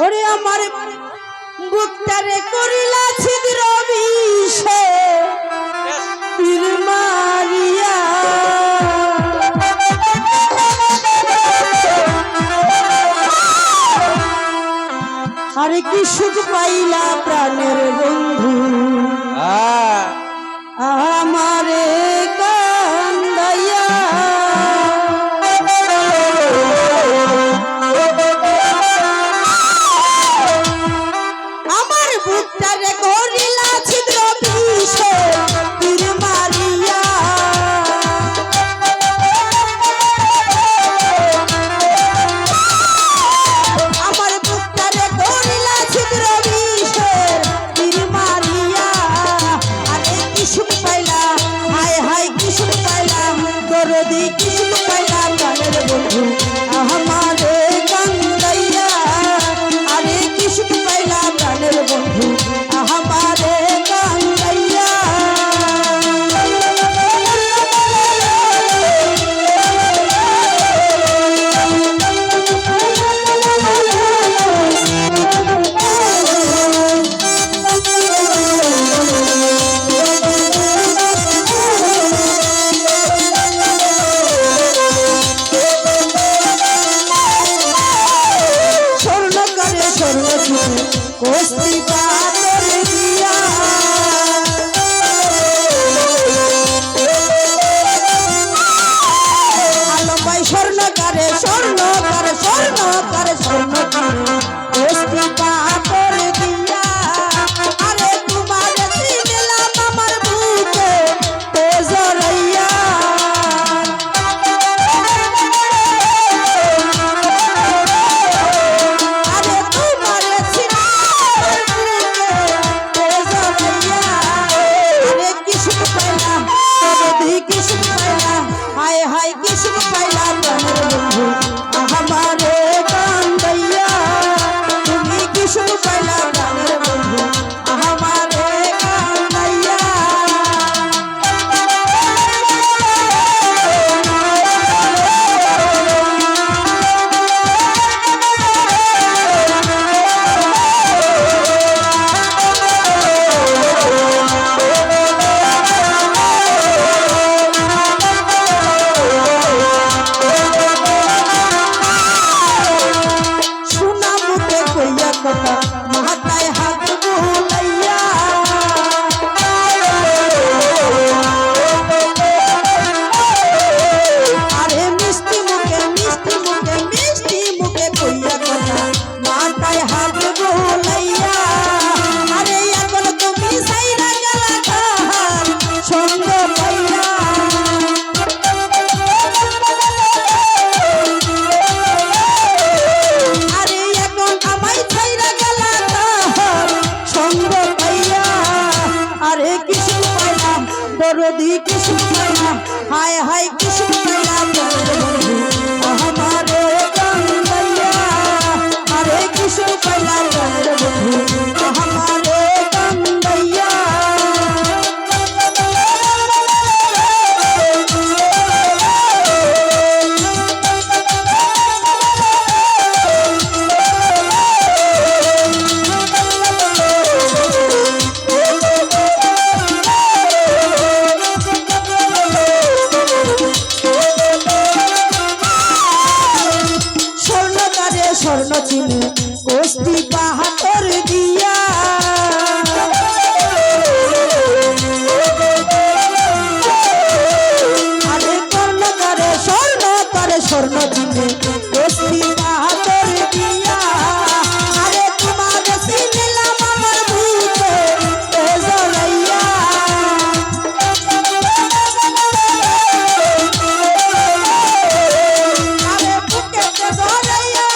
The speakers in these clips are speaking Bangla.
ওরে আমার বুকটারে করিলা ছিদ্র বিষে তীর মারিয়া আরে কি সুখ পাইলা প্রাণের বন্ধু আমারে কান্দাইয়া আমার বুকটারে করিলা ছিদ্র বিষে তীর মারিয়া আমার বুকটারে করিলা ছিদ্র বিষে তীর মারিয়া আরে কি সুখ পাইলাম হায় হায় কি সুখ পাইলাম দরদি কি সুখ পাইলাম প্রাণের বন্ধু আমারে কান্দাইয়া আরে কি সুখ পাইলাম প্রাণের বন্ধু আমারে কান্দাইয়া কোষ্টি পাতর দিয়া আলো ভাই স্বর্ণকারে স্বর্ণকারে স্বর্ণকারে স্বর্ণকারে কোষ্টি পাতর দিয়া আরে তোমার দিলাম আমার বুকে তেজরাইয়া আরে তোমার হায় হায় কি সুখ পাইলাম প্রাণের বন্ধু আমারে কান্দাইয়া তুমি কি সুখ পাইলাম প্রাণের বন্ধু আমারে কান্দাইয়া মাথায় হাত বুলাইয়া আরে মিষ্টি মুখে মিষ্টি মুখে মিষ্টি মুখে কইয়া কথা মাথায় হাত বুলাইয়া আরে এখন তুমি সাইরা গেলা তাহার সঙ্গ পাইয়া আরে এখন আমায় ছাইরা গেলা তাহার সঙ্গ পাইয়া আরে কি সুখ পাইলাম দরদি কি সুখ পাইলাম হায় হায় কি সুখ পাইলাম বন্ধু আমারে কান্দাইয়া আরে কি সুখ পাইলাম বন্ধু আমারে কান্দাইয়া স্বর্ণ চিনে কোষ্টি পাহাড় দিয়া আরে কর্ণ করে স্বর্ণ চিনে কোষ্টি পাহাড় দিয়া আরে তোমার চিনলাম আমার বুকে তেজরাইয়া আরে বুকে তেজরাইয়া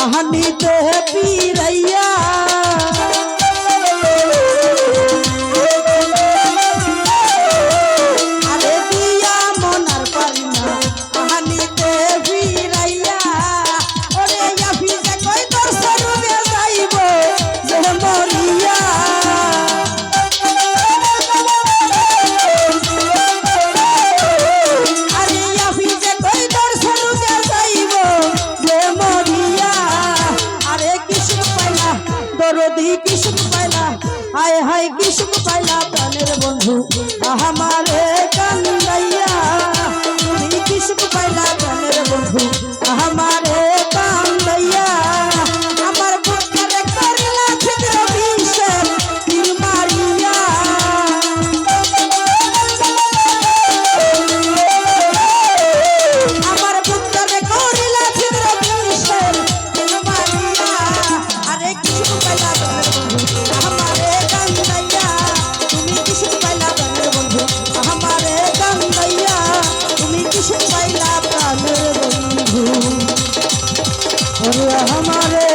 আহানিতে পিরাইয়া আরে দিয়া মনার পারি না আহানিতে পিরাইয়া ওরে আফিজে কই তোর সরবে যাইব যে মরিয়া আরে আফিজে কই তোর সরবে যাইব যে মরিয়া আরে কিসম পাইলা দরদি কিসম পাইলা হায় হায় কিসম পাইলা প্রাণের বন্ধু আমারে কান্দাইয়া তুমি কিসম পাইলা প্রাণের বন্ধু আমারে কান্দাইয়া আমার বুকের করলা ছিদ্র বিষের তীর মারিয়া আমার বুকের করলা ছিদ্র বিষের তীর মারিয়া আরে কিসম পাইলা প্রাণের বন্ধু আমারে কান্দাইয়া তুমি কিসম পাইলা প্রাণের বন্ধু আমারে কান্দাইয়া তুমি কিসম পাইলা প্রাণের বন্ধু ওরে আমারে